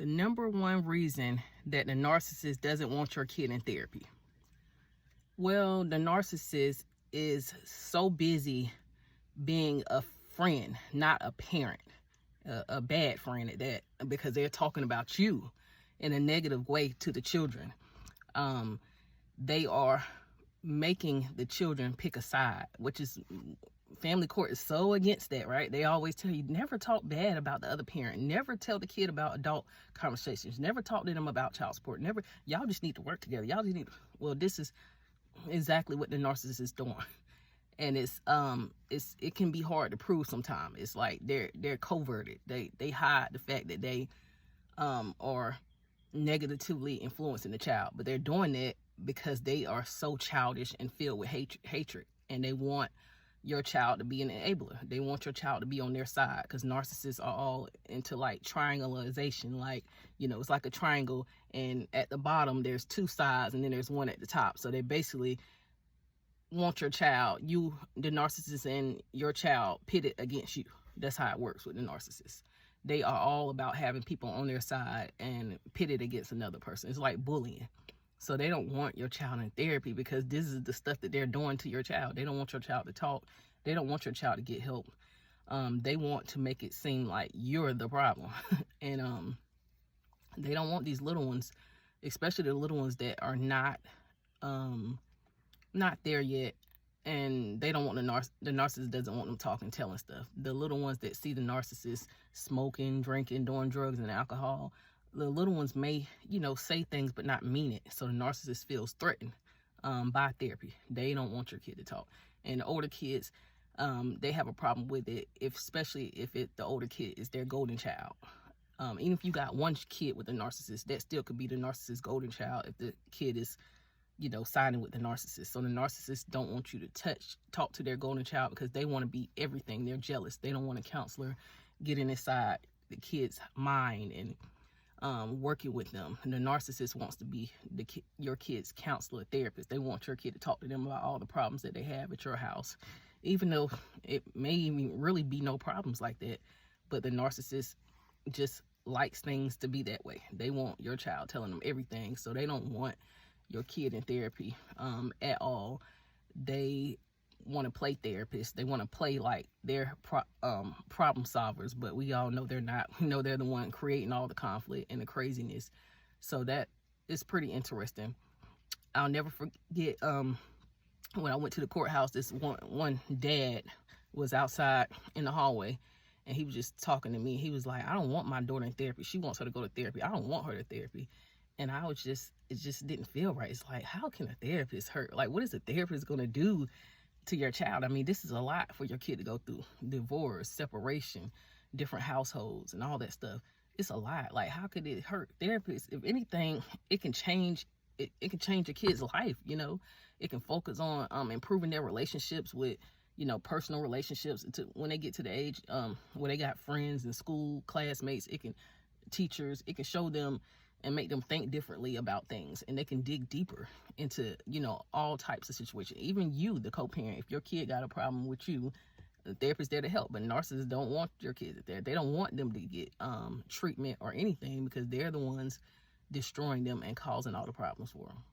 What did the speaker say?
The number one reason that the narcissist doesn't want your kid in therapy. Well, the narcissist is so busy being a friend, not a parent, a bad friend at that, because they're talking about you in a negative way to the children. They are making the children pick a side, which is, family court is so against that, right? They always tell you, never talk bad about the other parent. Never tell the kid about adult conversations. Never talk to them about child support. Never, y'all just need to work together. Y'all just need to, well, this is exactly what the narcissist is doing. And it can be hard to prove sometimes. It's like they're coverted. They hide the fact that they are negatively influencing the child, but they're doing that because they are so childish and filled with hatred, and they want your child to be an enabler. They want your child to be on their side, because narcissists are all into like triangulation. Like, you know, it's like a triangle, and at the bottom there's two sides and then there's one at the top. So they basically want your child, you, the narcissist, and your child pitted against you. That's how it works with the narcissist. They are all about having people on their side and pitted against another person. It's like bullying. So they don't want your child in therapy because this is the stuff that they're doing to your child. They don't want your child to talk. They don't want your child to get help. They want to make it seem like you're the problem. And they don't want these little ones, especially the little ones that are not there yet. And they don't want the narcissist doesn't want them talking, telling stuff. The little ones that see the narcissist smoking, drinking, doing drugs and alcohol, the little ones may, you know, say things but not mean it. So the narcissist feels threatened by therapy. They don't want your kid to talk. And the older kids, they have a problem with it, especially if the older kid is their golden child. Even if you got one kid with a narcissist, that still could be the narcissist's golden child if the kid is, you know, siding with the narcissist. So the narcissists don't want you to talk to their golden child because they want to be everything. They're jealous. They don't want a counselor getting inside the kid's mind and working with them. And the narcissist wants to be your kid's counselor, therapist. They want your kid to talk to them about all the problems that they have at your house, even though it may even really be no problems like that. But the narcissist just likes things to be that way. They want your child telling them everything, so they don't want your kid in therapy at all. They want to play therapists. They want to play like they're problem solvers, but we all know they're not. We know they're the one creating all the conflict and the craziness. So that is pretty interesting. I'll never forget when I went to the courthouse, this one dad was outside in the hallway, and he was just talking to me. He was like, I don't want my daughter in therapy. She wants her to go to therapy. I don't want her to therapy. And I was just, it just didn't feel right. It's like, how can a therapist hurt? Like, what is a therapist going to do to your child? I mean, this is a lot for your kid to go through. Divorce, separation, different households, and all that stuff. It's a lot. Like, how could it hurt? Therapists, if anything, it can change. It can change your kid's life, you know. It can focus on improving their relationships with, you know, personal relationships when they get to the age where they got friends in school, classmates. It can, teachers, it can show them and make them think differently about things, and they can dig deeper into, you know, all types of situations. Even you, the co-parent, if your kid got a problem with you, the therapist's there to help. But narcissists don't want your kids there. They don't want them to get treatment or anything, because they're the ones destroying them and causing all the problems for them.